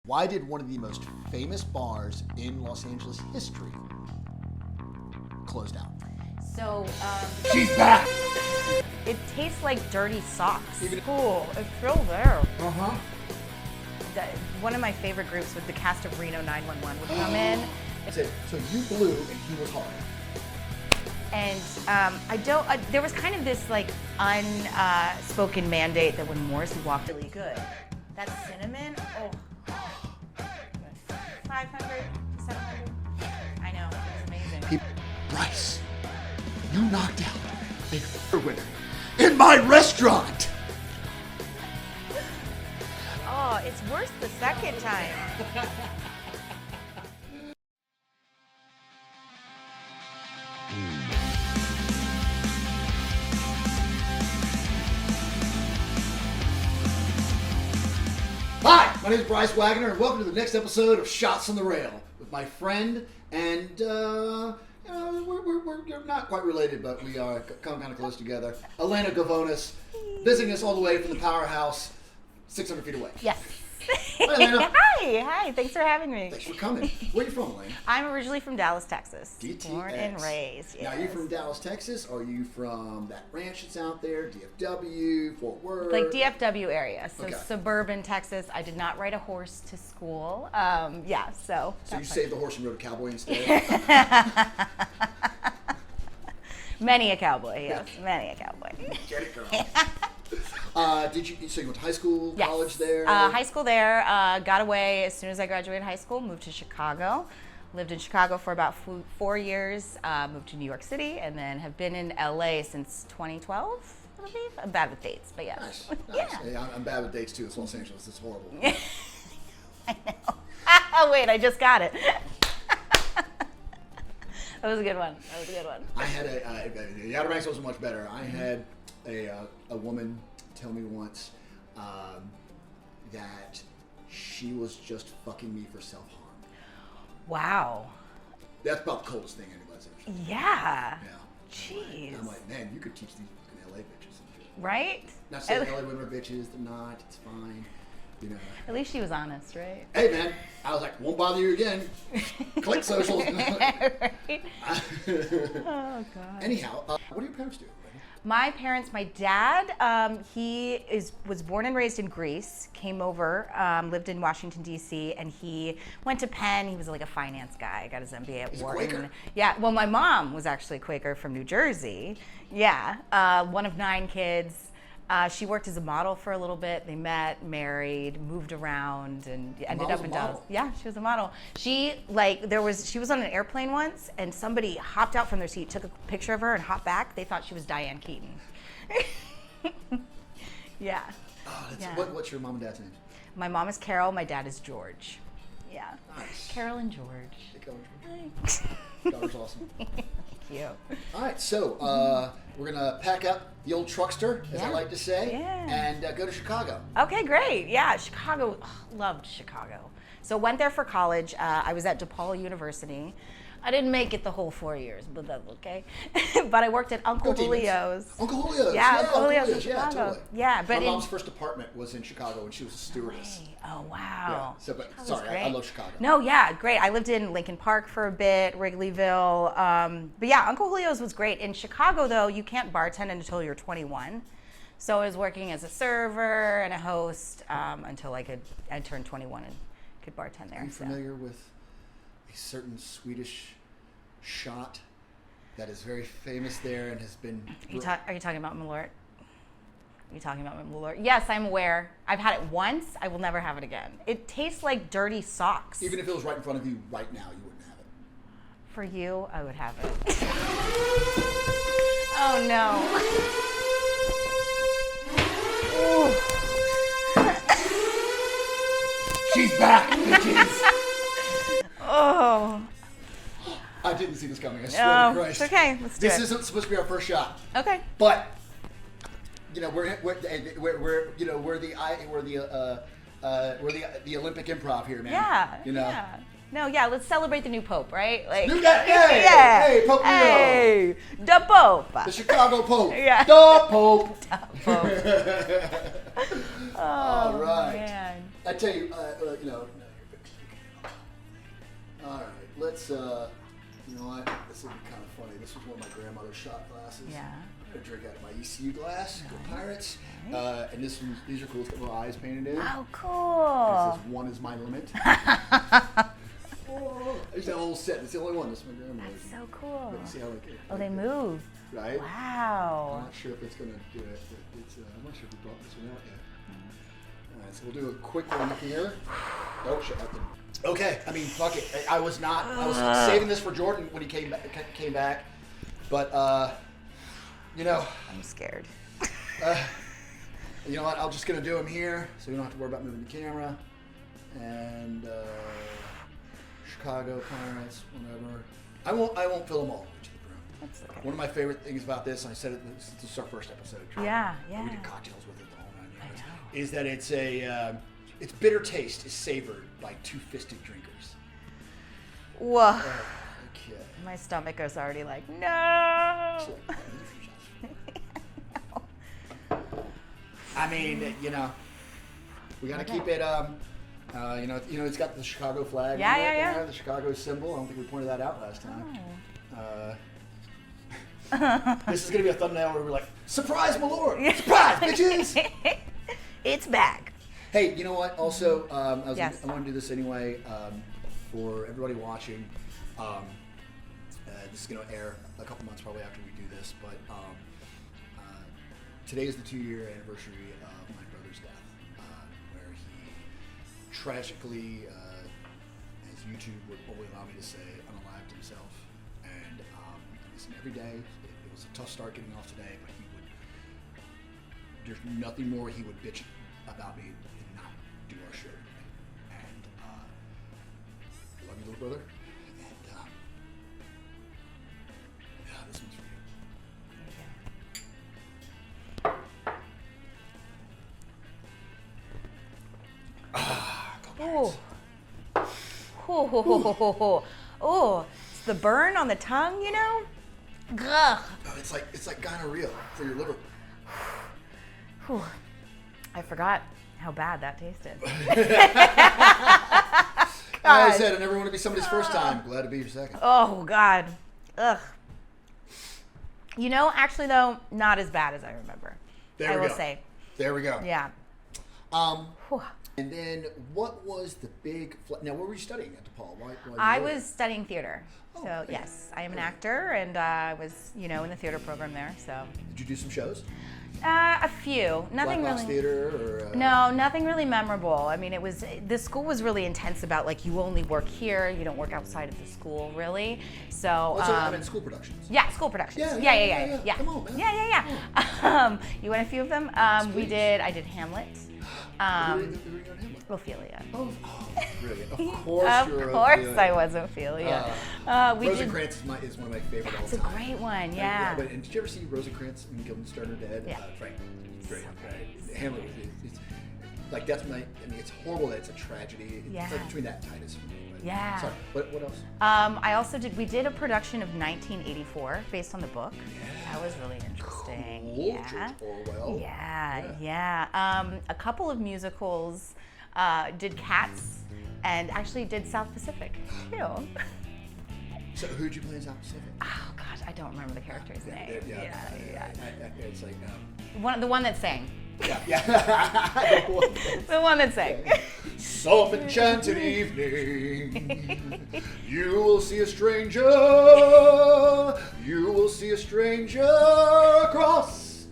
Why did one of the most famous bars in Los Angeles history close down? So, She's back! it tastes like dirty socks. Even- Cool, it's still there. Uh-huh. One of my favorite groups with the cast of Reno 911 would come in. So you blew and he was hard. And there was kind of this like unspoken mandate that when Morrissey walked really good, that cinnamon, 500, 700. I know, it was amazing. Bryce, you knocked out a winner in my restaurant! Oh, it's worse the second time. Hi, my name is Bryce Wagner, and welcome to the next episode of Shots on the Rail with my friend, and we're not quite related, but we are come kind of close together. Elena Gavonis, visiting us all the way from the powerhouse, 600 feet away. Yes. Hi, Elena. Hi, thanks for having me. Thanks for coming. Where are you from, Elena? I'm originally from Dallas, Texas. DTX. Born and raised. Yes. Now, are you from Dallas, Texas? Or are you from that ranch that's out there, DFW, Fort Worth? Like DFW area, so Okay. suburban Texas. I did not ride a horse to school. So. So you saved the horse and rode a cowboy instead? Many a cowboy, yes, many a cowboy. Get it, girl. So you went to high school, Yes. college there? High school there. Got away as soon as I graduated high school. Moved to Chicago. Lived in Chicago for about 4 years. Moved to New York City, and then have been in LA since 2012. I believe. I'm bad with dates, but yes. Nice. Yeah. Hey, I'm bad with dates too. It's Los Angeles. It's horrible. I know. Oh wait, I just got it. That was a good one. I had the Outer Banks wasn't much better. I had a woman tell me once that she was just fucking me for self-harm. Wow. That's about the coldest thing anybody's ever said. Yeah. Yeah. Jeez. I'm like, man, you could teach these fucking LA bitches some shit. Right? Not saying LA women are bitches, they're not, it's fine. You know. At least she was honest, right? Hey man, I was like, won't bother you again. Click socials. Right? Oh God. Anyhow, what do your parents do? My parents, my dad, he was born and raised in Greece, came over, lived in Washington, D.C., and he went to Penn. He was like a finance guy, got his MBA at He's a Wharton. Quaker? Yeah, well, my mom was actually a Quaker from New Jersey. Yeah, one of 9 kids. She worked as a model for a little bit. They met, married, moved around, and ended up in Dallas. Yeah, she was a model. She was on an airplane once, and somebody hopped out from their seat, took a picture of her, and hopped back. They thought she was Diane Keaton. Yeah. Oh, Yeah. What's your mom and dad's name? My mom is Carol. My dad is George. Yeah. Nice. Carol and George. Hey, George. Thanks. Daughter's awesome. Cute. All right, so we're gonna pack up the old truckster, as I Yeah. like to say, Yeah. and go to Chicago. Okay, great. Yeah, Chicago. Loved Chicago. So went there for college. I was at DePaul University. I didn't make it the whole 4 years, but that's okay. But I worked at Uncle Go Demons. Julio's. Uncle Julio's. Yeah, Uncle Julio's in Yeah, Chicago. totally. Yeah, but my mom's first apartment was in Chicago when she was a stewardess. Oh wow. Yeah. So, but Chicago's sorry, I great. love Chicago. No, yeah, great. I lived in Lincoln Park for a bit, Wrigleyville. But yeah, Uncle Julio's was great. In Chicago, though, you can't bartend until you're 21. So I was working as a server and a host until I turned 21 and could bartend there. Are you familiar with a certain Swedish shot that is very famous there and has been? Are you talking about Malort? Yes, I'm aware. I've had it once. I will never have it again. It tastes like dirty socks. Even if it was right in front of you right now, you wouldn't have it. For you, I would have it. Oh no. She's back, bitches! Oh. I didn't see this coming. I swear to Christ. It's okay. Let's do This it. isn't supposed to be our first shot, Okay. but you know we're the Olympic improv here, man. Yeah. You know. Yeah. No, yeah. Let's celebrate the new pope, right? Like. New guy, hey, Yeah. hey, Pope Leo. Hey, the pope. The Chicago Pope. Yeah. The Pope. Pope. All right. Man. I tell you, let's, you know what? This would be kind of funny. This was one of my grandmother's shot glasses. Yeah. I'm going to drink out of my ECU glass. Go Pirates. Nice. And these are cool. It's got little eyes painted in. Oh, cool. It says, "One is my limit." Oh, I used to have a whole set. It's the only one. This is my grandmother's. That's so cool. You see how like, Oh, they move. Right? Wow. I'm not sure if it's going to do it. It's, I'm not sure if we brought this one out yet. All right, so we'll do a quick one here. Oh, shit. Okay, I mean, fuck it. I was saving this for Jordan when he came back. But, you know. I'm scared. You know what? I'm just going to do them here so we don't have to worry about moving the camera. And Chicago Pirates, whatever. I won't fill them all into the room. That's okay. One of my favorite things about this, and I said it, this is our first episode. Yeah. We did cocktails with it the whole 9 yards. Is that it's its bitter taste is savored by two-fisted drinkers. Whoa. Okay. My stomach is already like, no. I mean, you know, we got to keep it. You know, it's got the Chicago flag. Yeah. The Chicago symbol. I don't think we pointed that out last time. This is gonna be a thumbnail where we're like, "Surprise, my lord! Surprise, bitches!" It's back. Hey, you know what? Also, I want to do this anyway for everybody watching. This is going to air a couple months probably after we do this, but today is the 2-year anniversary of my brother's death, where he tragically, as YouTube would only allow me to say, unalived himself. And listen, every day, it was a tough start getting off today, but there's nothing more he would bitch about me and not do our show today. And I love you, little brother. And this one's for you. Oh, it's the burn on the tongue, you know? Gah. Oh, it's like gonorrhea for your liver. Whew. I forgot how bad that tasted. Like I said, I never want to be somebody's first time. Glad to be your second. Oh, God. Ugh. You know, actually, though, not as bad as I remember. I will say. There we go. Yeah. And then what was the big... Now, what were you studying at DePaul? I was studying theater. Oh, So, okay. yes, I am an actor, and I was, in the theater program there, so. Did you do some shows? A few. Nothing Black Box really. Theater or... No, nothing really memorable. I mean, the school was really intense about, like, you only work here, you don't work outside of the school, really. So, I mean, school productions. yeah, school productions. Yeah. Come on, man. Yeah. You want a few of them? I did Hamlet. Who were you on Hamlet? Ophelia. Oh, brilliant. Of course Of you're course Ophelia. I was Ophelia. Rosencrantz is one of my favorite all It's a time. great one, yeah. And did you ever see Rosencrantz and Guildenstern are Dead? Yeah. Right. Great. Hamlet, it's like that's it's horrible that it's a tragedy. It's Yeah. like between that and Titus for me. But, Yeah. Sorry. What else? We did a production of 1984 based on the book. That was really interesting. Cool. Yeah. George Orwell. Yeah. A couple of musicals, did Cats, and actually did South Pacific too. So who'd you play in South Pacific? Oh gosh, I don't remember the character's name. Yeah. It's like The one that sang. yeah. The one that sang. Some enchanted evening, you will see a stranger. You will see a stranger across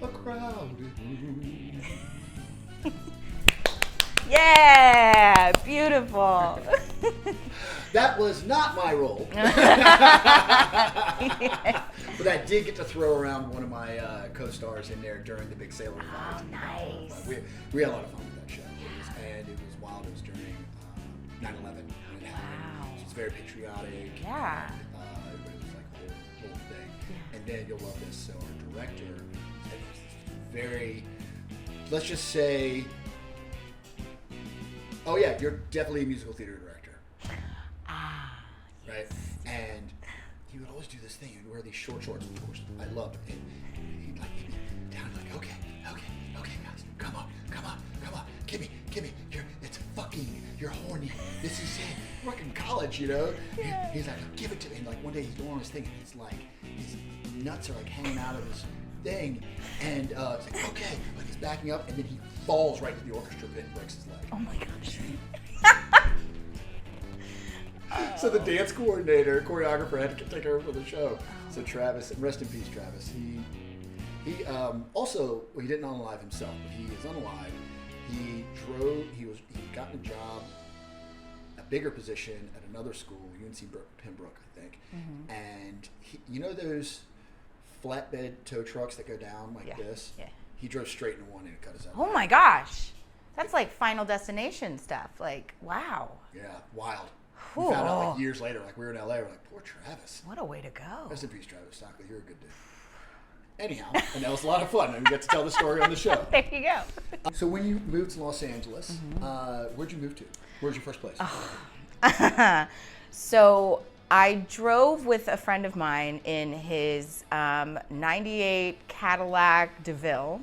a crowded room. Yeah, beautiful. That was not my role. But I did get to throw around one of my co-stars in there during the big sailor fight. Oh, nice. We had a lot of fun with that show. It was wild. It was during 9/11. Wow. It was very patriotic. Yeah. It was like a whole thing. Yeah. And then you'll love this. So our director is very, let's just say, oh yeah, you're definitely a musical theater director. Right? And he would always do this thing. He would wear these short shorts, of course. I loved it. And he'd be down like, okay, guys, come on. Give me, it's fucking fucking, you're horny. This is it. Fucking college, you know? Yeah. He's like, give it to me. And like one day he's going on his thing and it's like, his nuts are like hanging out of his thing. And it's like, okay. Like he's backing up and then he falls right into the orchestra pit and breaks his leg. Oh my gosh. So the dance choreographer had to take over for the show. So Travis, rest in peace, Travis. He also, well, he didn't unalive himself, but he is unalive. He got a job, a bigger position at another school, UNC Pembroke, I think. Mm-hmm. And you know those flatbed tow trucks that go down like this? Yeah. He drove straight into one and cut his head. Oh my gosh. That's like Final Destination stuff. Like, wow. Yeah, wild. We found out like years later, like we were in LA, we're like, poor Travis. What a way to go. Rest in peace, Travis Stockley. You're a good dude. Anyhow, and that was a lot of fun, and we get to tell the story on the show. There you go. So when you moved to Los Angeles, where'd you move to? Where's your first place? So I drove with a friend of mine in his 98 Cadillac DeVille.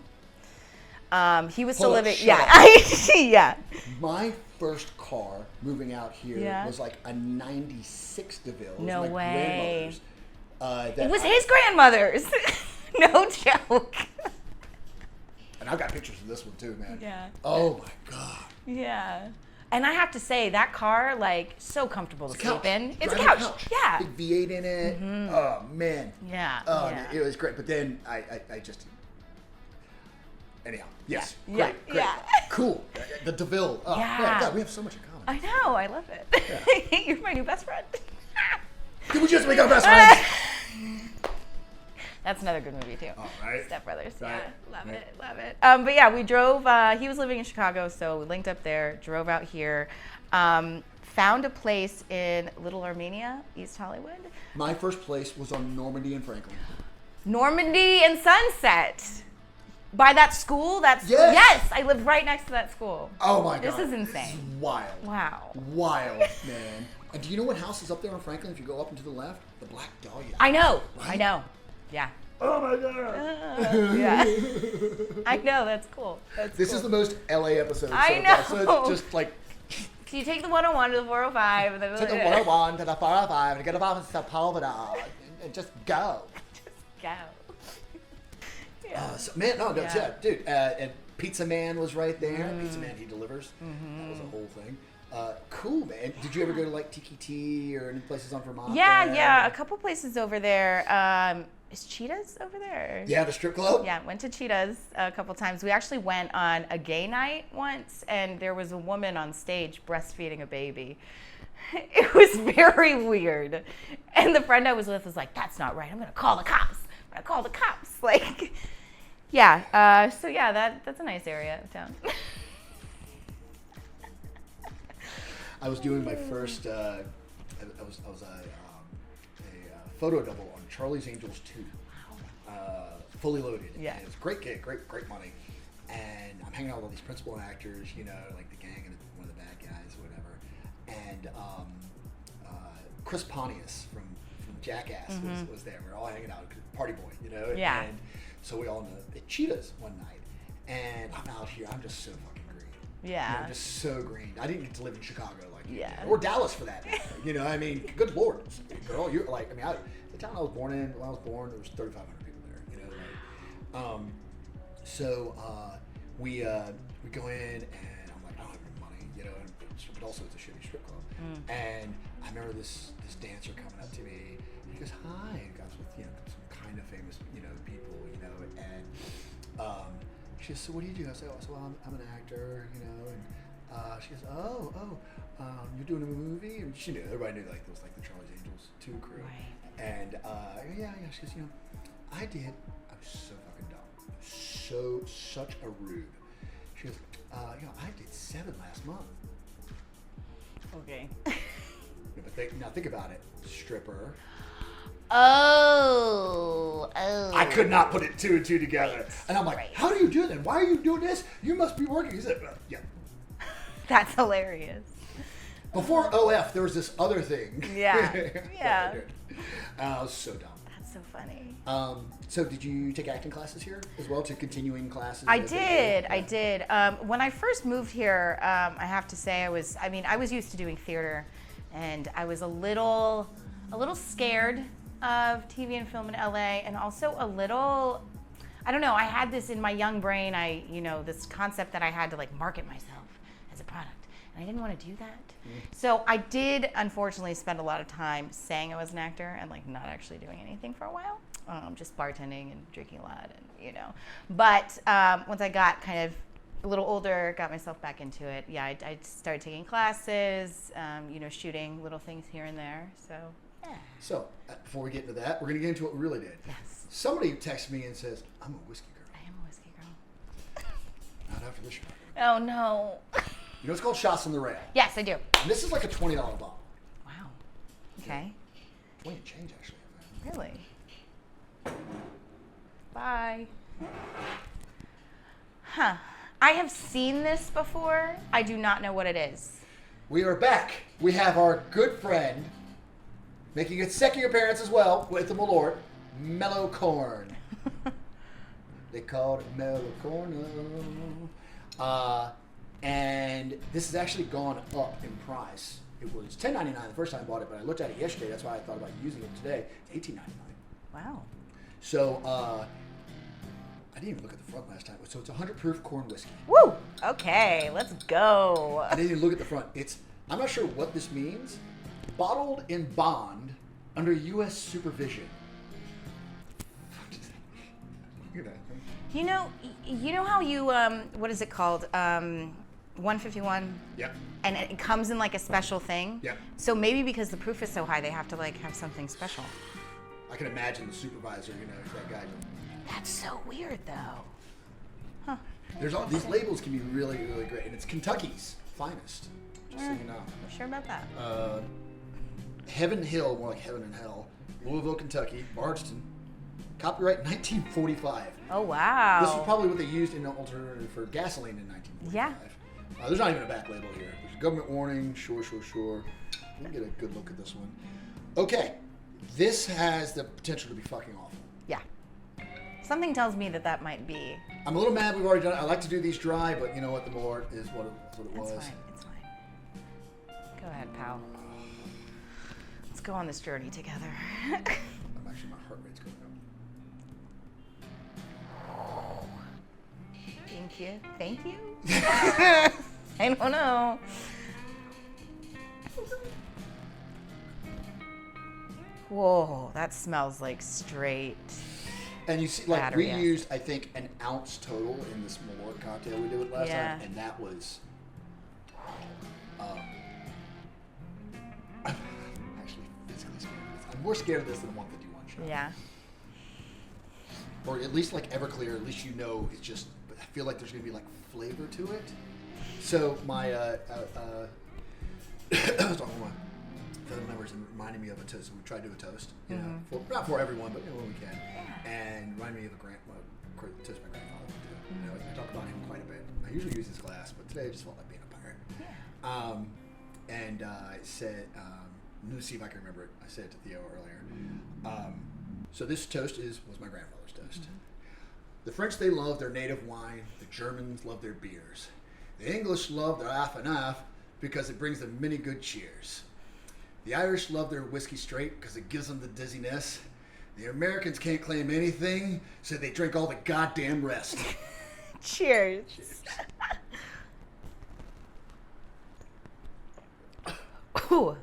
He was still living. Yeah. My first car moving out here was like a 96 DeVille. No it was my way. Grandmother's. It was his grandmother's. No joke. And I've got pictures of this one too, man. Yeah. Oh my God. Yeah. And I have to say, that car, like, so comfortable to sleep in. It's a couch. couch. Yeah. Big V8 in it. Mm-hmm. Oh, man. Yeah. Oh, it was great. But then I just... Anyhow, yes. Yeah. Great. Yeah. Cool. The DeVille. Oh, man, God, we have so much in common. I know. I love it. Yeah. You're my new best friend. Did we just become best friends? That's another good movie too. All right. Step Brothers. Right. Yeah, love it. But yeah, we drove. He was living in Chicago, so we linked up there. Drove out here. Found a place in Little Armenia, East Hollywood. My first place was on Normandy and Franklin. Normandy and Sunset. By that school? Yes, I lived right next to that school. Oh my God. This is insane. This is wild. Wow. Wild, man. And do you know what house is up there on Franklin if you go up and to the left? The Black Dahlia. I know. Right? I know. Yeah. Oh my God. Yeah. I know. That's cool. This is the most LA episode. I know. So it's just like. So you take the 101 to the 405. And then take the 101 to the 405 and get off to Sepulveda and just go. Just go. Yeah. Dude. And Pizza Man was right there. Pizza Man, he delivers. Mm-hmm. That was a whole thing. Cool, man. Did you ever go to like Tiki T or any places on Vermont? Yeah. A couple places over there. Is Cheetah's over there? Yeah, the strip club? Yeah, went to Cheetah's a couple times. We actually went on a gay night once, and there was a woman on stage breastfeeding a baby. It was very weird. And the friend I was with was like, that's not right. I'm going to call the cops. Like, yeah. So yeah, that's a nice area of town. I was doing my first, I was a photo double on Charlie's Angels 2, fully loaded. Yeah. It was a great gig, great money. And I'm hanging out with all these principal actors, you know, like the gang and one of the bad guys, whatever. And Chris Pontius from Jackass was there. We were all hanging out, party boy, you know. Yeah. And so we all know at Cheetah's one night. And I'm out here, I'm just so fucking green. Yeah. You know, just so green. I didn't get to live in Chicago like you did. Or Dallas for that matter. You know, I mean, good Lord, girl, you're like, I mean, the town I was born in, when I was born, there was 3,500 people there, you know, like, so we go in and I'm like, I don't have any money, you know, but also it's a shitty strip club. And I remember this dancer coming up to me and he goes, hi, and guys with, you know, some kind of famous, you know, people, you know, and she goes, so what do you do? I said, well, I'm an actor, you know, and she goes, you're doing a movie? And she knew, everybody knew, like, it was like the Charlie's Angels 2 crew. Right. And yeah, she goes, you know, I was so fucking dumb. Such a rube. She goes, you know, I did 7 last month. Okay. Yeah, but now think about it. Stripper. Oh. I could not put it 2 and 2 together. Right. And I'm like, how do you do that? Why are you doing this? You must be working. He said, yeah. That's hilarious. Before OF, there was this other thing. Yeah. Yeah. I was so dumb. That's so funny. So did you take acting classes here as well, to continuing classes? I did. When I first moved here, I have to say I was used to doing theater, and I was a little scared of TV and film in LA, and also a little, I don't know, I had this in my young brain, this concept that I had to like market myself as a product, and I didn't want to do that. So I did, unfortunately, spend a lot of time saying I was an actor and like not actually doing anything for a while, just bartending and drinking a lot, and But once I got kind of a little older, got myself back into it. Yeah, I started taking classes, shooting little things here and there. So yeah. So before we get into that, we're gonna get into what we really did. Yes. Somebody texts me and says, "I'm a whiskey girl." I am a whiskey girl. Not after this shot. Oh no. You know, it's called Shots on the Rail. Yes, I do. And this is like a $20 bottle. Wow. Okay. 20 and change, actually. Really? Bye. Huh. I have seen this before. I do not know what it is. We are back. We have our good friend, making its second appearance as well, with the Malort, Mellow Corn. They called it Mellow Corn. And this has actually gone up in price. It was $10.99 the first time I bought it, but I looked at it yesterday. That's why I thought about using it today. It's $18.99. Wow. So I didn't even look at the front last time. So it's 100 proof corn whiskey. Woo! Okay, let's go. I didn't even look at the front. I'm not sure what this means. Bottled in bond under U.S. supervision. Look at that. You know how you what is it called? 151. Yep. And it comes in like a special thing. Yep. So maybe because the proof is so high, they have to like have something special. I can imagine the supervisor, that guy. That's so weird, though. Huh. There's all these labels can be really, really great, and it's Kentucky's finest. Just so you know. I'm sure about that. Heaven Hill, more like Heaven and Hell, Louisville, Kentucky, Bardstown. Copyright 1945. Oh wow. This is probably what they used in an alternative for gasoline in 1945. Yeah. There's not even a back label here. There's a government warning. Sure. Let me get a good look at this one. Okay. This has the potential to be fucking awful. Yeah. Something tells me that might be. I'm a little mad we've already done it. I like to do these dry, but you know what? The Malort is what it was. It's fine. Go ahead, pal. Let's go on this journey together. Actually, my heart rate's going up. Thank you. I don't know. Whoa, that smells like straight. And you see, like, battery we acid. used, I think, an ounce total in this Malort cocktail we did it last time, and that was I'm actually physically scared of this. I'm more scared of this than a 151 shot. Yeah. Or at least like Everclear, at least it's just, I feel like there's going to be like flavor to it. So my, I was talking with my fellow members and reminded me of a toast. We tried to do a toast, not for everyone, but when we can. And reminded me of a toast my grandfather would do. I talk about him quite a bit. I usually use his glass, but today I just felt like being a pirate. Yeah. And I said, let me see if I can remember it. I said it to Theo earlier. So this toast was my grandfather's toast. The French, they love their native wine. The Germans love their beers. The English love their half and half because it brings them many good cheers. The Irish love their whiskey straight because it gives them the dizziness. The Americans can't claim anything, so they drink all the goddamn rest. Cheers. Ooh.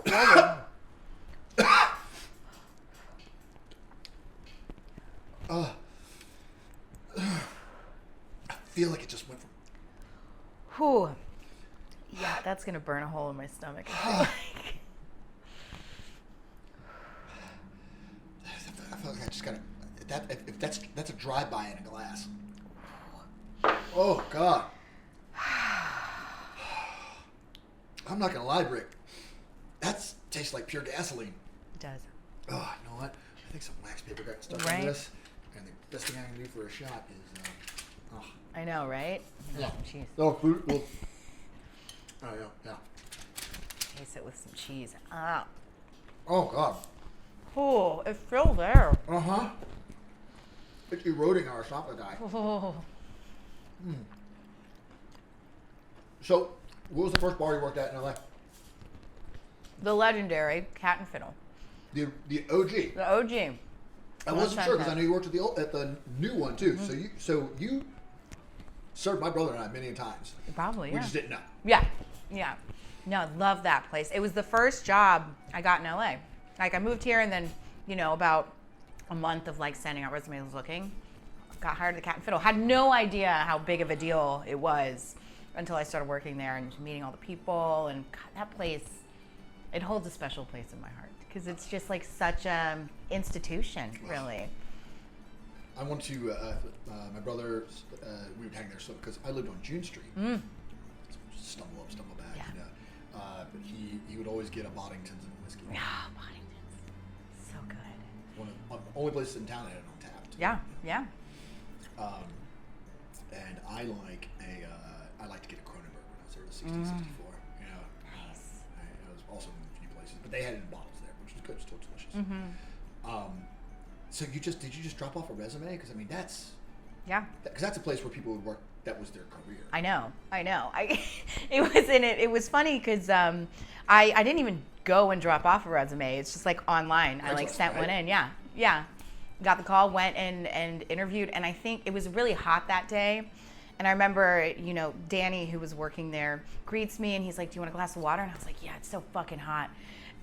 I feel like it just went from... Whew. Yeah, that's going to burn a hole in my stomach. I feel like I just got to... That's a drive-by in a glass. Oh, God. I'm not going to lie, Brick. That tastes like pure gasoline. It does. Oh, you know what? I think some wax paper got stuck in this. And the best thing I can do for a shot is... I know, right? Yeah. Cheese. Oh, food. Well, oh, yeah. Taste it with some cheese. Ah. Oh, God. Oh, it's still there. Uh-huh. It's eroding our esophagus. Oh. So, what was the first bar you worked at in LA? The legendary Cat and Fiddle. The OG. The OG. I wasn't sure because I knew you worked at the new one too. So you served my brother and I many times. Probably, yeah. We just didn't know. Yeah. No, I love that place. It was the first job I got in LA. Like I moved here and then, about a month of like sending out resumes looking, got hired at the Cat and Fiddle. Had no idea how big of a deal it was until I started working there and meeting all the people. And God, that place, it holds a special place in my heart because it's just like such a institution, really. I went to my brother. We would hang there because I lived on June Street. Stumble up, stumble back. Yeah. But he would always get a Boddington's and a whiskey. Yeah, Boddington's, so good. One of the only places in town that had it on tap. Yeah. And I like to get a Kronenberg when I was there at 1664. Nice. I was also in a few places, but they had it in bottles there, which was good, still delicious. So did you just drop off a resume? Because I mean that's a place where people would work. That was their career. I know. It was funny because I didn't even go and drop off a resume. It's just like online. I like sent one in. Yeah. Got the call, went and interviewed, and I think it was really hot that day. And I remember, Danny, who was working there, greets me and he's like, "Do you want a glass of water?" And I was like, "Yeah, it's so fucking hot."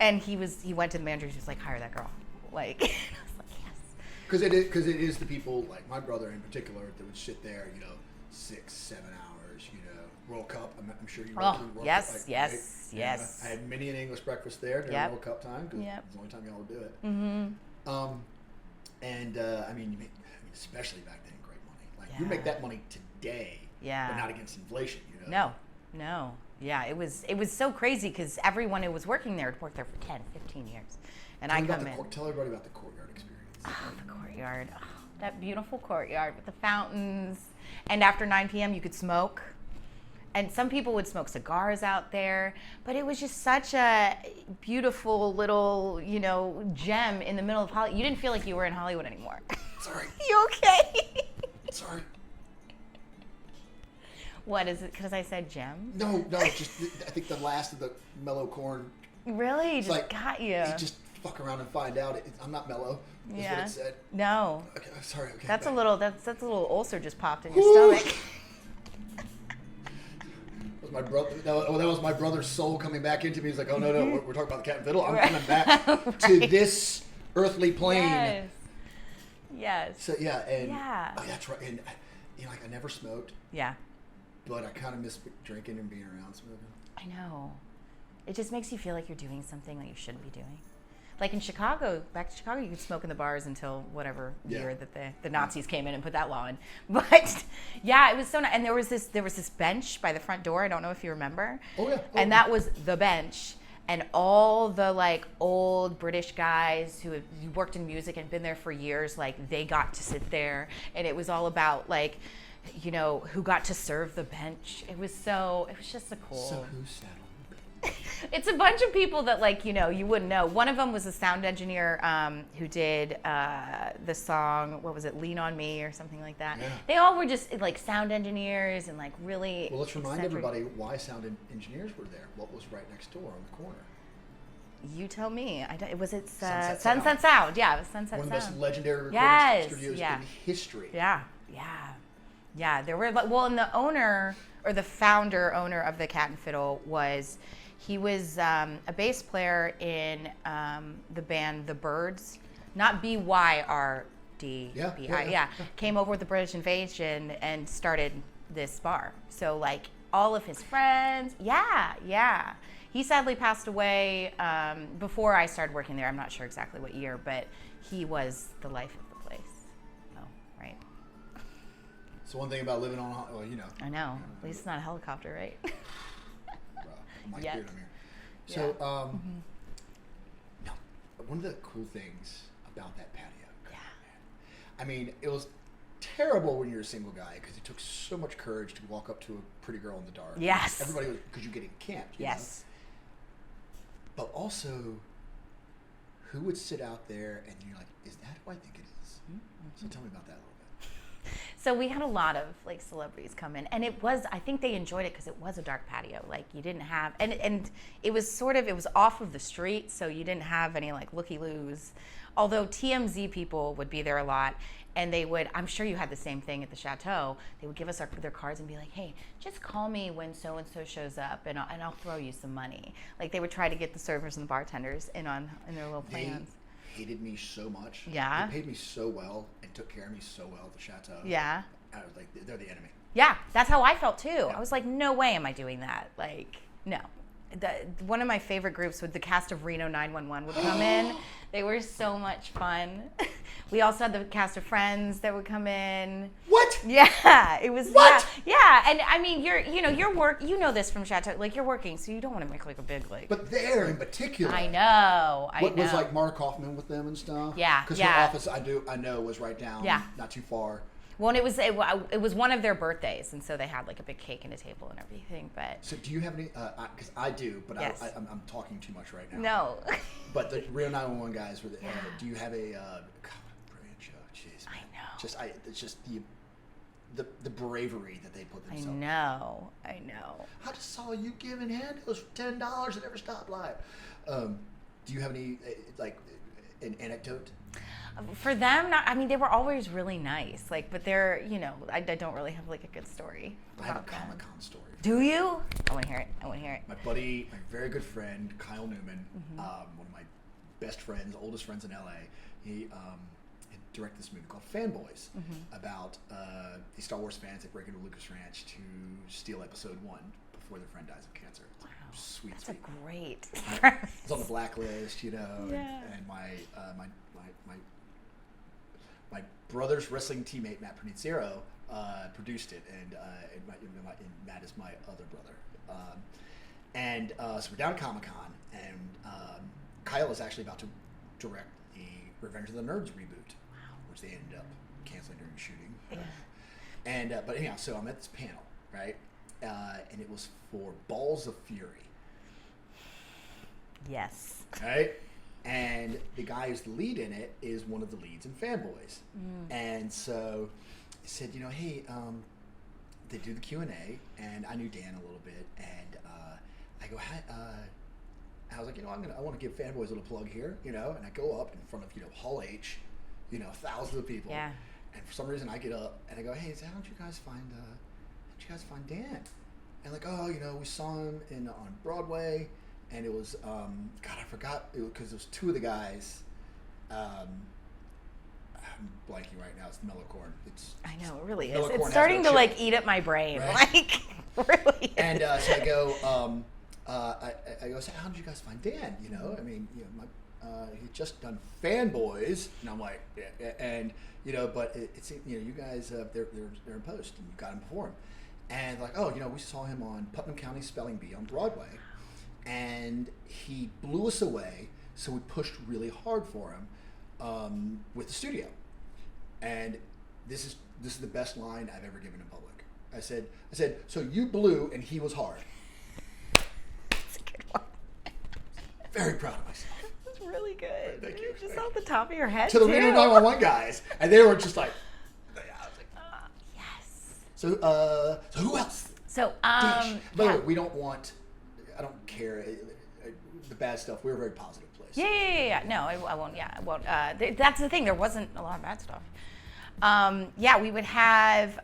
And he went to the manager. He was like, "Hire that girl." Like, I was like, yes. Because it is the people like my brother in particular that would sit there, 6-7 hours, World Cup. I'm sure you went through World yes, Cup. Yes. I had many an English breakfast there during World Cup time because it's the only time y'all would do it. I mean, especially back then, great money. Like you make that money today, but not against inflation. No. Yeah, it was so crazy because everyone who was working there had worked there for 10, 15 years, and I come in. Tell everybody about the courtyard experience. Oh, the courtyard. Oh, that beautiful courtyard with the fountains. And after 9 p.m. you could smoke. And some people would smoke cigars out there. But it was just such a beautiful little, gem in the middle of Hollywood. You didn't feel like you were in Hollywood anymore. Sorry. You okay? Sorry. What is it? Because I said gem? No. Just I think the last of the mellow corn. Really? Just like, got you. Just fuck around and find out. I'm not mellow. Is what it said. No. Okay, sorry. Okay. That's a little ulcer just popped in your stomach. That was my brother. That was my brother's soul coming back into me. He's like, "Oh no, we're talking about the Cat and Fiddle. I'm coming back to this earthly plane." Yes. So oh, that's right. And I never smoked. Yeah. But I kind of miss drinking and being around smoking. I know. It just makes you feel like you're doing something that you shouldn't be doing. Like in Chicago, back to Chicago, you could smoke in the bars until whatever year that the Nazis came in and put that law in. But yeah, it was so nice. And there was this bench by the front door. I don't know if you remember. Oh yeah. And that was the bench. And all the like old British guys who worked in music and been there for years, like they got to sit there. And it was all about like, who got to serve the bench. It was just a cool. So who sat on the bench? It's a bunch of people that you wouldn't know. One of them was a sound engineer who did the song, what was it, Lean on Me or something like that. Yeah. They all were just like sound engineers and like really. Well, let's remind everybody why sound engineers were there. What was right next door on the corner? You tell me. Sunset Sound. Yeah, it was Sunset Sound. One of the most legendary recording studios in history. Yeah. There were, and the owner or the founder owner of the Cat and Fiddle was a bass player in the band The Byrds, not BYRDBI. Yeah. Came over with the British invasion and started this bar. So like all of his friends, yeah. He sadly passed away before I started working there. I'm not sure exactly what year, but he was the life of the place. Oh, right. So one thing about living on, I know. At least it's not a helicopter, right? Mike Beard, I'm here. So, no, one of the cool things about that patio. I mean, it was terrible when you're a single guy because it took so much courage to walk up to a pretty girl in the dark. Yes. Everybody was, because you're getting camped. You know? But also, who would sit out there and you're like, is that who I think it is? So tell me about that a little bit. So we had a lot of like celebrities come in, and I think they enjoyed it because it was a dark patio. Like you didn't have, and it was off of the street, so you didn't have any like looky-loos. Although TMZ people would be there a lot, and they would, I'm sure you had the same thing at the chateau, they would give us their cards and be like, hey, just call me when so-and-so shows up, and I'll throw you some money. Like they would try to get the servers and the bartenders in their little plans. They hated me so much. Yeah. They paid me so well and took care of me so well at the chateau. Yeah. I was like, they're the enemy. Yeah, that's how I felt too. Yeah. I was like, no way am I doing that. Like, no. One of my favorite groups with the cast of Reno 911 would come in. They were so much fun. We also had the cast of Friends that would come in. What? Yeah, it was. What? Yeah, and I mean, you know this from Chateau, like you're working, so you don't want to make like a big like. But there in particular. I know. Was like Mark Kaufman with them and stuff? Yeah, Because yeah. her office, I know, was right down, not too far. Well, and it was one of their birthdays, and so they had like a big cake and a table and everything. But so, do you have any? Because I do, but yes. I'm talking too much right now. No. But the Reno 911 guys were. Do you have a? God, what a brilliant show! Jeez, man. I know. It's just the bravery that they put themselves. I know. I just saw you giving handles for $10 at every stoplight. Do you have any like an anecdote? For them, they were always really nice. Like, but they're, I don't really have like a good story. I have a Comic-Con story. Do you? I want to hear it. My buddy, my very good friend, Kyle Newman, one of my best friends, oldest friends in LA, he directed this movie called Fanboys about these Star Wars fans that break into Lucas Ranch to steal Episode 1 before their friend dies of cancer. It's like, sweet. That's a great. It's on the blacklist, Yeah. and my brother's wrestling teammate Matt Panizzaro produced it, and Matt is my other brother. So we're down at Comic-Con, and Kyle is actually about to direct the Revenge of the Nerds reboot, which they ended up canceling during shooting. Yeah. And but anyhow, so I'm at this panel, right, and it was for Balls of Fury. Yes. Right. And the guy who's the lead in it is one of the leads in Fanboys. And so he said, hey, they do the Q&A, and I knew Dan a little bit, and I go, hi, I was like, I want to give Fanboys a little plug here, and I go up in front of, Hall H, thousands of people. Yeah. And for some reason I get up and I go, hey, how'd you guys find Dan? And like, oh, we saw him on Broadway. And it was, God, I forgot, because it was two of the guys. I'm blanking right now. It's Mellocorn. I know, it really is. Mellocorn It's starting no to chip. eat at my brain. Right? Like, really. And so I go, I go, so how did you guys find Dan? He just done Fanboys, and I'm like, yeah, and but it's you guys, they're in post, and you got him before him, and like, oh, we saw him on Putnam County Spelling Bee on Broadway. And he blew us away, so we pushed really hard for him with the studio. And this is the best line I've ever given in public. I said, so you blew and he was hard. That's a good one. Very proud of myself. That's really good. Thank you. Just off the top of your head, to the too. Reno 911 guys, and they were just like, I was like, yes. So who else? So By the way, we don't want. I don't care the bad stuff. We're a very positive place. Yeah. No, I won't. Yeah, I won't. That's the thing. There wasn't a lot of bad stuff. We would have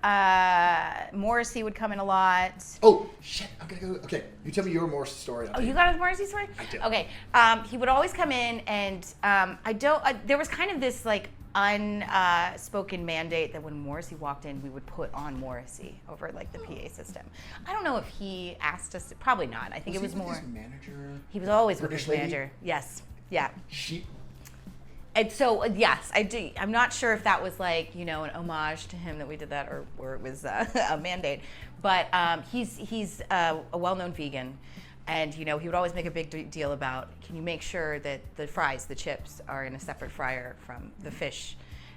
Morrissey would come in a lot. Oh shit! I'm gonna go. Okay, you tell me your Morrissey story. Oh, you got a Morrissey story? I do. Okay. He would always come in, and there was kind of this like unspoken mandate that when Morrissey walked in, we would put on Morrissey over like the PA system. I don't know if he asked us. Probably not. I think it was more. His manager. He was always British with his lady? manager. Yes. Yeah. And so yes, I do. I'm not sure if that was like an homage to him that we did that, or it was a mandate. But he's a well-known vegan, and he would always make a big deal about, can you make sure that the fries, the chips, are in a separate fryer from the fish,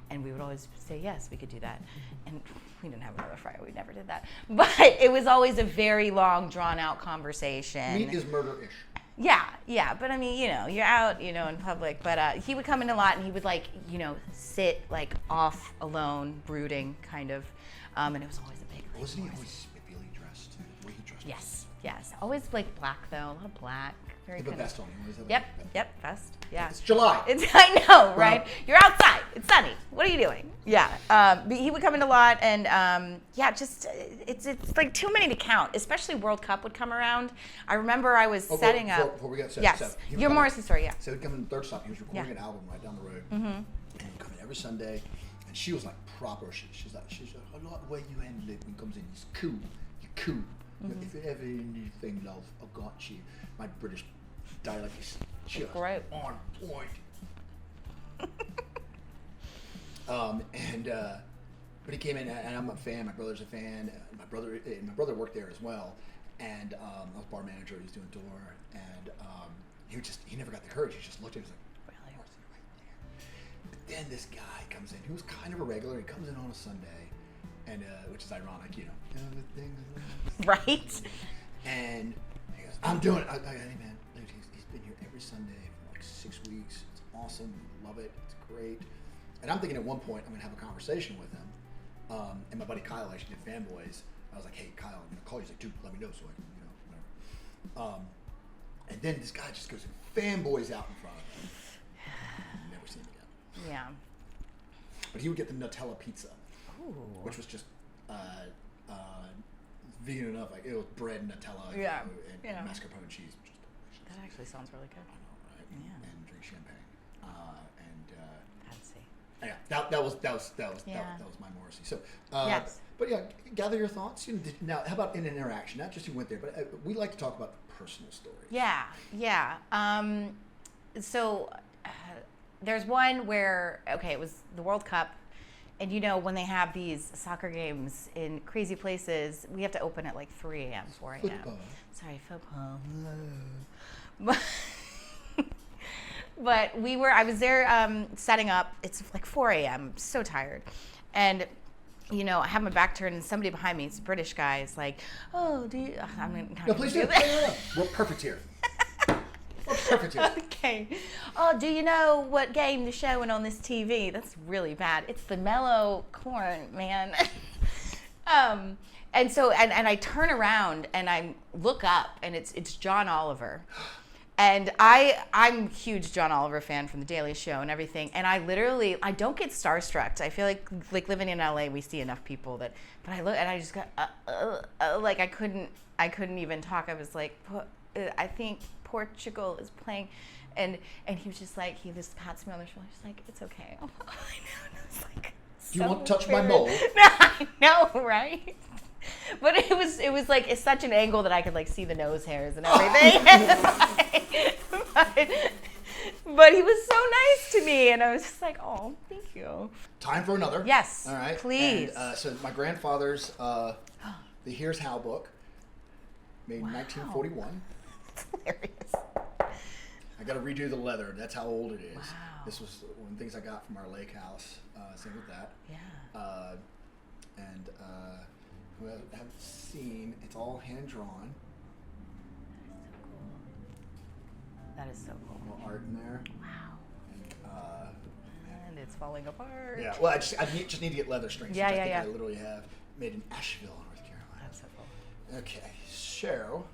and we would always say yes, we could do that, and we didn't have another fryer. We never did that, but it was always a very long, drawn-out conversation. Meat is murder-ish. Yeah. But I mean, you're out, in public. But he would come in a lot, and he would sit off, alone, brooding, kind of. And it was always a big. Wasn't he always spiffily dressed? The way he dressed. Yes. Always black though, a lot of black. Very He had a vest on. He always had a Yep, vest. vest. Yeah. It's July. I know, right? You're outside. It's sunny. What are you doing? Yeah. But he would come in a lot, and it's like too many to count. Especially World Cup would come around. I remember I was setting up. Before we get set, yes. Your Morrissey story. Yeah. So he'd come in the third stop. He was recording an album right down the road, and he'd come in every Sunday. And she was like proper. She's like, I like the way you handle it when he comes in. He's cool. You're cool. If you ever need anything, love, I've got you. My British dialect is just Great. on point. But he came in, and I'm a fan. My brother's a fan. My brother worked there as well, and I was bar manager. He was doing tour, and he never got the courage. He just looked at me, like, really? Right there. But then this guy comes in, who was kind of a regular. He comes in on a Sunday, and which is ironic, Right. And he goes, I'm doing it. Hey man, dude, he's been here every Sunday for like 6 weeks. It's awesome. Love it. It's great. And I'm thinking at one point I'm gonna have a conversation with him. And my buddy Kyle actually did Fanboys. I was like, hey Kyle, I'm gonna call you. He's like, dude, let me know so I can, whatever. And then this guy just goes and fanboys out in front of him. Never seen him again. Yeah. But he would get the Nutella pizza, which was just vegan enough. Like it was bread, Nutella, and mascarpone cheese. Which is delicious. That actually sounds really good. I know, right? Yeah. And drink champagne. Fancy. Yeah, that was my Morrissey. So, Yes. But yeah, gather your thoughts. Now, how about in an interaction? Not just who went there, but we like to talk about personal stories. Yeah. So there's one where it was the World Cup. And when they have these soccer games in crazy places, we have to open at like 3 a.m., 4 a.m. Football. Sorry, football. But I was there setting up. It's like 4 a.m. I'm so tired. And, I have my back turned and somebody behind me, it's a British guy, is like, oh, do you, I'm not No, please do. No. We're perfect here. Perfect. Okay. Oh, do you know what game they're showing on this TV? That's really bad. It's the mellow corn, man. And so I turn around and I look up and it's John Oliver. And I'm a huge John Oliver fan from The Daily Show and everything. And I don't get starstruck. I feel like living in LA, we see enough people but I look and I just got like I couldn't even talk. I was like, I think Portugal is playing, and he was just like, he just pats me on the shoulder. He's like, it's okay. I know. And I was like, do you want to touch my mole? I know, right? But it was like, it's such an angle that I could like see the nose hairs and everything. But he was so nice to me, and I was just like, oh, thank you. Time for another. Yes. All right. Please. And, so my grandfather's The Here's How book, made in 1941. That's hilarious. I got to redo the leather. That's how old it is. Wow. This was one of the things I got from our lake house. Same with that. Yeah. And who I haven't seen, it's all hand drawn. That is so cool. More art in there. Wow. And it's falling apart. Yeah. Well, I just need to get leather strings. Yeah, which yeah, I think yeah. I literally have made in Asheville, North Carolina. That's so cool. Okay, so,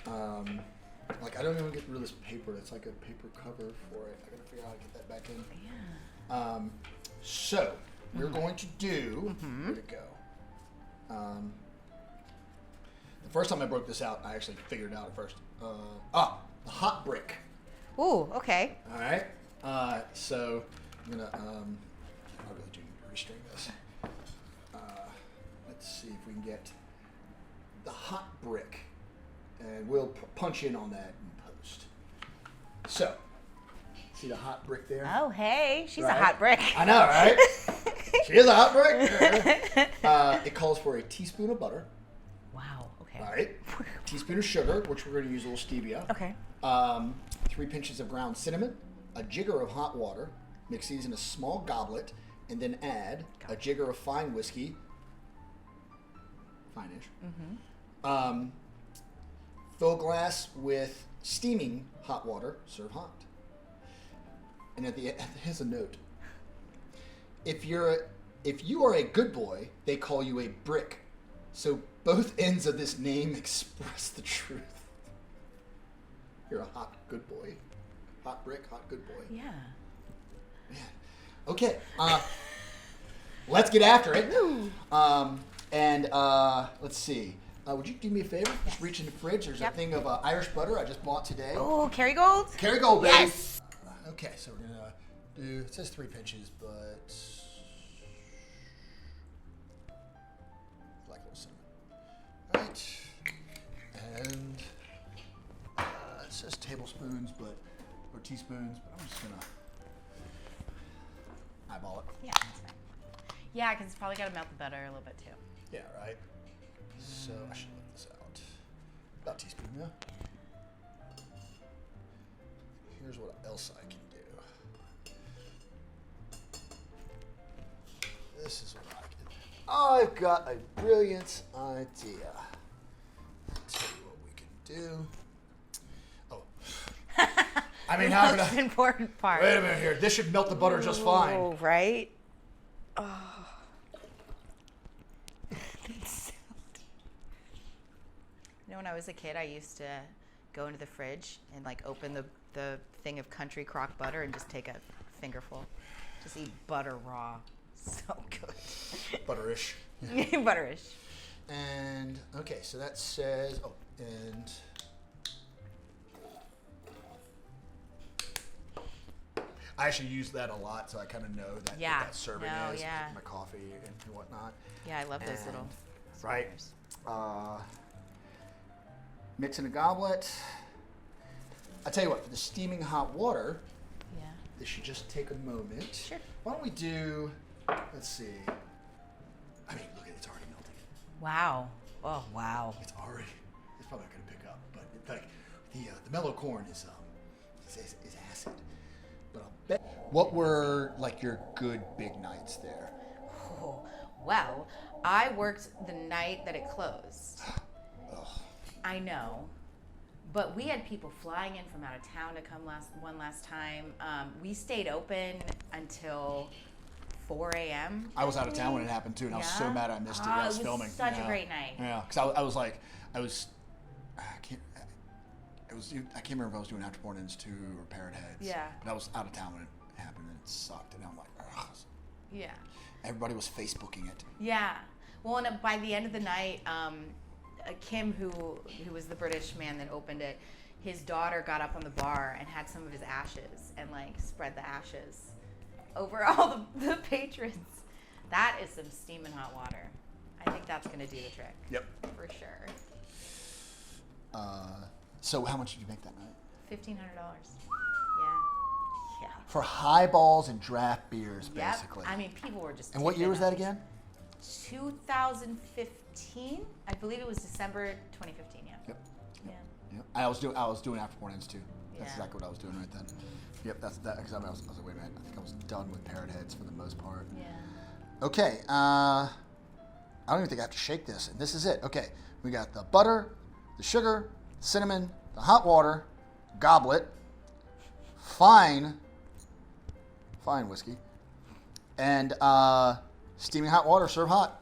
I don't even get rid of this paper. It's like a paper cover for it. I gotta figure out how to get that back in. Yeah. So we're going to do. Where'd it go? The first time I broke this out, I actually figured it out at first. The hot brick. Ooh, okay. All right. So I'm gonna. I really do need to restring this. Let's see if we can get the hot brick, and we'll punch in on that in post. So, see the hot brick there? Oh, hey, she's Right? a hot brick. I know, right? She is a hot brick. It calls for a teaspoon of butter. Wow. Okay. Right. Teaspoon of sugar, which we're going to use a little stevia. Okay. 3 pinches of ground cinnamon, a jigger of hot water. Mix these in a small goblet, and then add a jigger of fine whiskey. Fine-ish. Fill a glass with steaming hot water. Serve hot. And at the end, here's a note. If you are a good boy, they call you a brick. So both ends of this name express the truth. You're a hot good boy. Hot brick, hot good boy. Yeah. Man. Okay. Let's get after it. Let's see. Would you do me a favor? Just reach in the fridge. There's a thing of Irish butter I just bought today. Oh, Kerrygold? Kerrygold, baby. Yes. Okay, so we're gonna do. It says 3 pinches, but I like a little cinnamon. Right, and it says tablespoons, or teaspoons, but I'm just gonna eyeball it. Yeah, that's fine. Yeah, because it's probably got to melt the butter a little bit too. Yeah, right. So I should let this out. About a teaspoon, yeah. Here's what else I can do. This is what I can. I've got a brilliant idea. I'll tell you what we can do. Oh. I mean, how That's the important part. Wait a minute here. This should melt the butter just fine. Oh, right? Oh. You know, when I was a kid, I used to go into the fridge and like open the thing of country crock butter and just take a fingerful. Just eat butter raw. So good. Butterish. Yeah. Butterish. And, okay, so that says, and I actually use that a lot, so I kind of know that what that serving is. Yeah. My coffee and whatnot. Yeah, I love those little right. squares. Mix in a goblet. I tell you what, for the steaming hot water, this should just take a moment. Sure. Why don't we do, let's see. I mean, look at it, it's already melting. Wow. Oh, wow. It's probably not going to pick up, but like the mellow corn is acid. But I'll bet. What were like your good big nights there? Oh, well, I worked the night that it closed. I know. But we had people flying in from out of town to come last time. We stayed open until 4 a.m. I was out of town when it happened too, and I was so mad I missed it. I was filming. Such a great night. Yeah, because I can't remember if I was doing After Mornings 2 or Parrot Heads. Yeah. But I was out of town when it happened, and it sucked. And I'm like, ugh. Yeah. Everybody was Facebooking it. Yeah. Well, and by the end of the night, Kim, who was the British man that opened it, his daughter got up on the bar and had some of his ashes and like spread the ashes over all the patrons. That is some steaming hot water. I think that's going to do the trick. Yep. For sure. So how much did you make that night? $1,500. Yeah. For highballs and draft beers, Yep. basically. I mean, people were just. And what year was that again? 2015. I believe it was December 2015. Yeah. Yep. Yeah. Yep. I was doing After Mornings too. That's Yeah. exactly what I was doing right then. Yep. That's that. Because I was like, wait a minute. I think I was done with Parrot Heads for the most part. Yeah. Okay. I don't even think I have to shake this. And this is it. Okay. We got the butter, the sugar, cinnamon, the hot water, goblet, fine whiskey, and steaming hot water. Serve hot.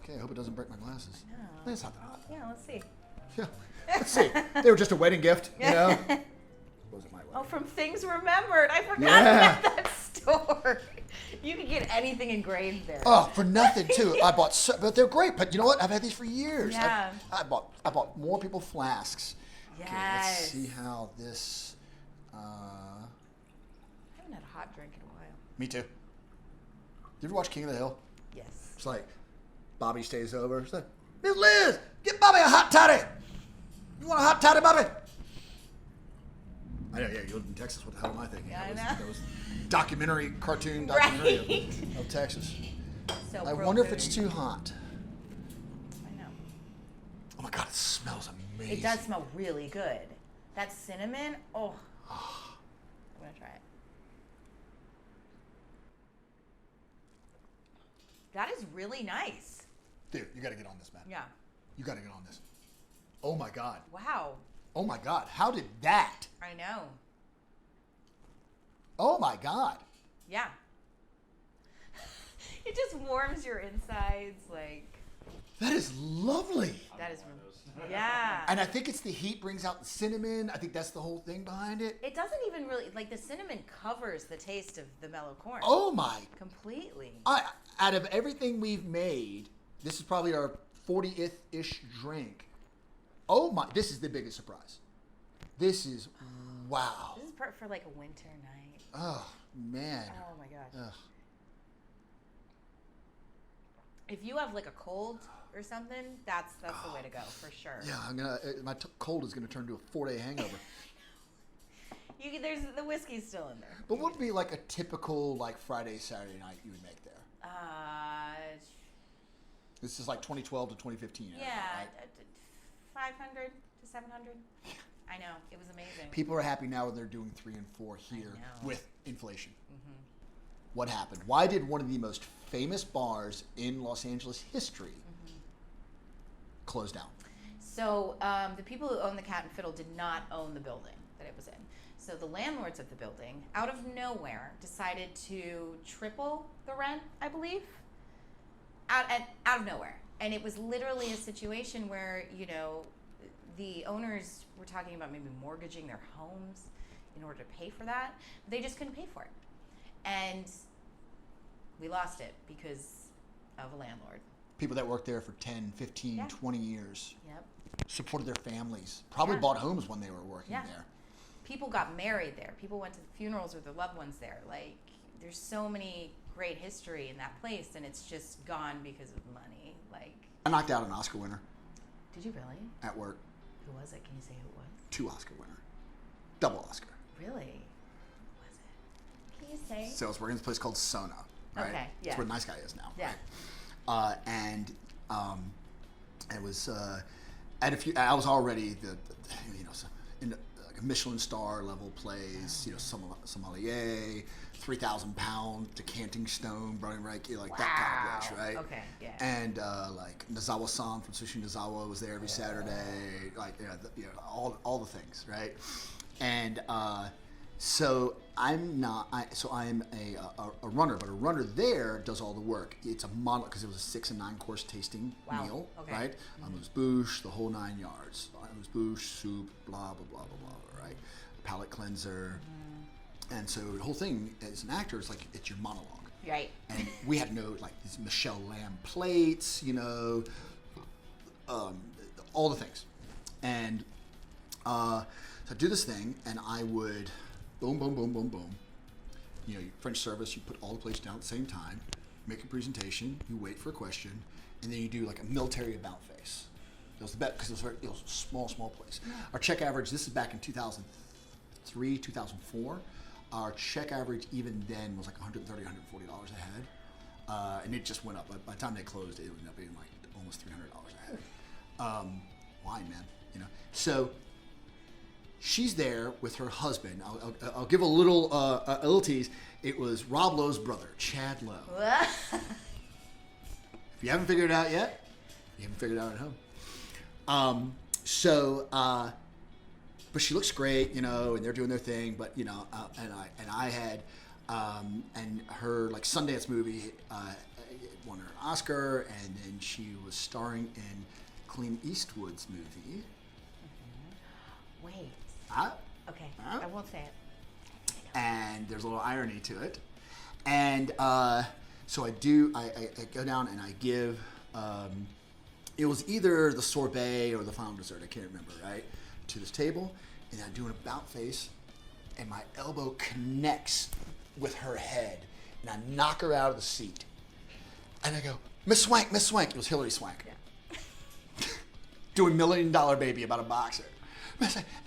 Okay. I hope it doesn't break my glasses. No. It's not that hot. Yeah. Let's see. Yeah. Let's see. They were just a wedding gift, you know. Wasn't my wedding. Oh, from Things Remembered. I forgot about that store. You could get anything engraved there. Oh, for nothing too. I bought, but they're great. But you know what? I've had these for years. Yeah. I bought more people flasks. Yes. Okay, let's see how this. I haven't had a hot drink in a while. Me too. You ever watch King of the Hill? Yes. It's like Bobby stays over. It's like, Miss Liz, get Bobby a hot toddy. You want a hot toddy, Bobby? I know. Yeah, you live in Texas. What the hell am I thinking? Yeah, I know. That was cartoon documentary of Texas. So I wonder if it's too hot. I know. Oh my God, it smells amazing. It does smell really good. That cinnamon, oh. I'm going to try it. That is really nice. Dude, you got to get on this, man. Yeah. You got to get on this. Oh my God. Wow. Oh my God. How did that? I know. Oh my God. Yeah. It just warms your insides, like. That is lovely. That is, yeah. And I think it's the heat brings out the cinnamon. I think that's the whole thing behind it. It doesn't even really, like, the cinnamon covers the taste of the mellow corn. Oh my. Completely. Out of everything we've made, this is probably our 40th-ish drink. Oh my, this is the biggest surprise. This is, wow. This is perfect for, like, a winter night. Oh, man. Oh, my gosh. Ugh. If you have, like, a cold or something, that's the way to go, for sure. Yeah, my cold is gonna turn to a 4-day hangover. There's the whiskey's still in there. But what would be like a typical like Friday, Saturday night you would make there? This is like 2012 to 2015. Yeah, right? 500 to 700. I know, it was amazing. People are happy now when they're doing 3 and 4 here with inflation. Mm-hmm. What happened? Why did one of the most famous bars in Los Angeles history close down? So the people who own the Cat and Fiddle did not own the building that it was in. So the landlords of the building, out of nowhere, decided to triple the rent, I believe, out of nowhere. And it was literally a situation where, you know, the owners were talking about maybe mortgaging their homes in order to pay for that. But they just couldn't pay for it. And we lost it because of a landlord. People that worked there for 10, 15, 20 years. Yep. Supported their families. Probably bought homes when they were working there. People got married there. People went to the funerals with their loved ones there. Like, there's so many great history in that place, and it's just gone because of money. Like, I knocked out an Oscar winner. Did you really? At work. Who was it? Can you say who it was? 2 Oscar winner. Double Oscar. Really? Who was it? Can you say? So I was working at this place called Sona. Right? Okay, yeah. That's where Nice Guy is now. Yeah. Right? It was at a few. I was already the you know in like a Michelin star level place. You know, sommelier, 3,000 pound decanting stone, running right, like that kind of place, right? Okay, yeah. And like Nozawa-san from Sushi Nozawa was there every Saturday. Like all the things, right? And so I'm a runner, but a runner there does all the work. It's a model because it was a 6 and 9 course tasting meal, right? Amuse-bouche, the whole 9 yards. Amuse-bouche, soup, blah blah blah blah blah, right? Palate cleanser, and so the whole thing as an actor is like it's your monologue, right? And we had no like these Michelle Lamb plates, you know, all the things, and so I do this thing, and I would. Boom, boom, boom, boom, boom. You know, French service, you put all the plates down at the same time, make a presentation, you wait for a question, and then you do like a military about face. It was the best because it was a small place. Our check average, this is back in 2003, 2004. Our check average even then was like $130, $140 a head. And it just went up. By the time they closed, it ended up being like almost $300 a head. Wine, man, you know. So she's there with her husband. I'll give a little tease. It was Rob Lowe's brother, Chad Lowe. If you haven't figured it out yet, you haven't figured it out at home. But she looks great, you know, and they're doing their thing. But you know, and I had, and her like Sundance movie won her an Oscar, and then she was starring in Clint Eastwood's movie. Wait. Okay, I won't say it. And there's a little irony to it. And so I go down and I give, it was either the sorbet or the final dessert, I can't remember, right? To this table, and I do an about face, and my elbow connects with her head, and I knock her out of the seat. And I go, Miss Swank. It was Hillary Swank. Yeah. Doing $1 Million Baby about a boxer.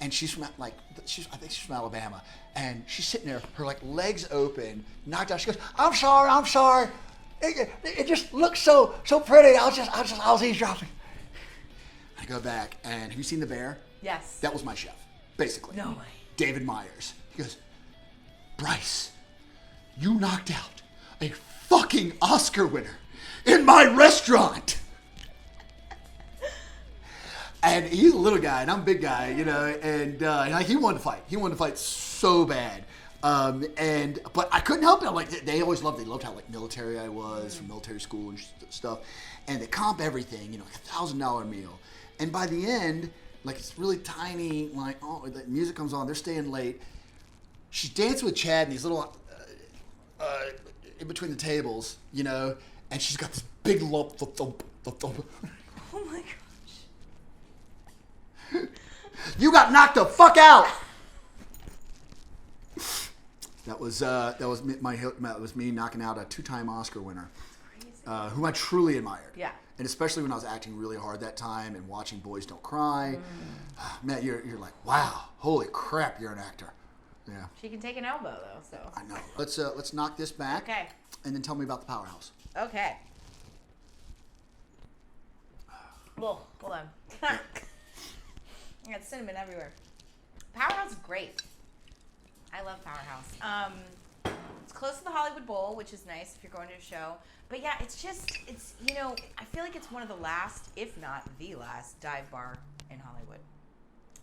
And she's from I think she's from Alabama, and she's sitting there, her like legs open, knocked out. She goes, "I'm sorry. It just looks so pretty. I was eavesdropping." I go back, and have you seen The Bear? Yes. That was my chef, basically. No way. David Myers. He goes, "Bryce, you knocked out a fucking Oscar winner in my restaurant." And he's a little guy, and I'm a big guy, and like he wanted to fight. He wanted to fight so bad. But I couldn't help it. I'm like, they loved how like military I was from military school and stuff. And they comp everything, like $1,000 meal. And by the end, like it's really tiny, like, oh, the music comes on, they're staying late. She's dancing with Chad in these little, in between the tables, and she's got this big lump, thump. Oh my gosh. You got knocked the fuck out. That was me knocking out a 2-time Oscar winner, whom I truly admired. Yeah. And especially when I was acting really hard that time and watching Boys Don't Cry, man, you're like, wow, holy crap, you're an actor. Yeah. She can take an elbow though, so. I know. Let's knock this back. Okay. And then tell me about the powerhouse. Okay. Whoa, hold on. I got cinnamon everywhere. Powerhouse is great. I love Powerhouse. It's close to the Hollywood Bowl, which is nice if you're going to a show. But yeah, it's I feel like it's one of the last, if not the last, dive bar in Hollywood.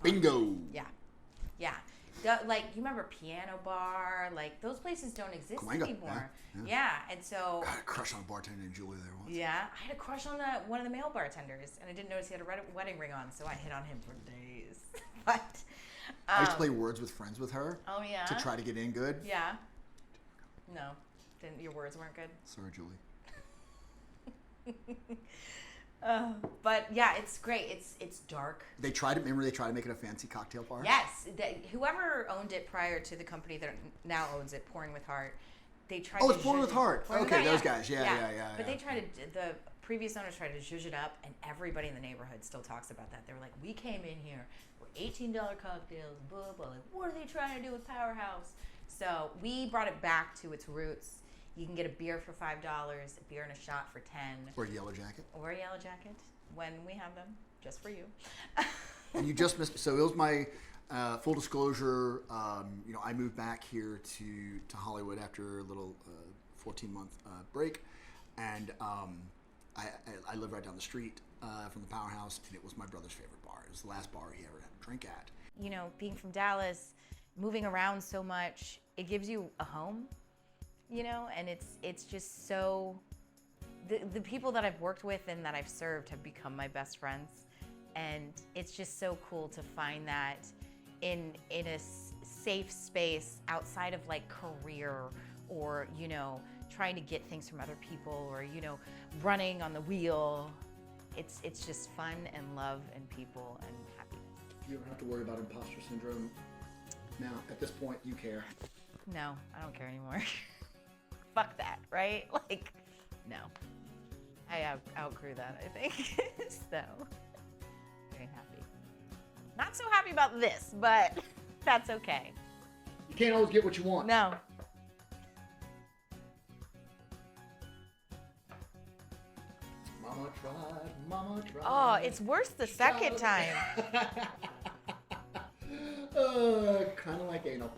Bingo. Yeah. Like, you remember Piano Bar? Like, those places don't exist anymore. Yeah, and so... I had a crush on a bartender named Julia there once. Yeah, I had a crush on one of the male bartenders, and I didn't notice he had a wedding ring on, so I hit on him for days. But... I used to play Words with Friends with her. Oh, yeah? To try to get in good. Yeah. No. Your words weren't good? Sorry, Julie. But yeah, it's great. It's dark. They tried to make it a fancy cocktail bar? Yes. Whoever owned it prior to the company that now owns it, Pouring with Heart, they tried it's Pouring with Heart. Okay, those guys. Yeah. But they tried the previous owners tried to zhuzh it up, and everybody in the neighborhood still talks about that. They were like, we came in here, we're $18 cocktails, blah, blah. Like, what are they trying to do with Powerhouse? So we brought it back to its roots. You can get a beer for $5, a beer and a shot for $10. Or a Yellow Jacket. Or a Yellow Jacket, when we have them, just for you. And you just missed, so it was my full disclosure, I moved back here to Hollywood after a little 14-month break, and I live right down the street from the Powerhouse, and it was my brother's favorite bar. It was the last bar he ever had a drink at. Being from Dallas, moving around so much, it gives you a home. And it's just so, the people that I've worked with and that I've served have become my best friends. And it's just so cool to find that in a safe space outside of like career or, trying to get things from other people or, running on the wheel. It's just fun and love and people and happiness. You don't have to worry about imposter syndrome now. At this point, you care. No, I don't care anymore. Fuck that, right? Like, no. I outgrew that, I think. So, very happy. Not so happy about this, but that's okay. You can't always get what you want. No. Mama tried. Oh, it's worse the second time. Kind of like anal.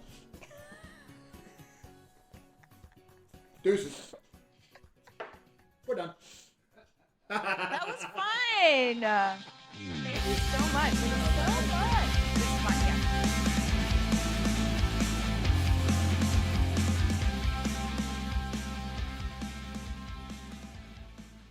Deuces. We're done. That was fun. Thank you so much. It was so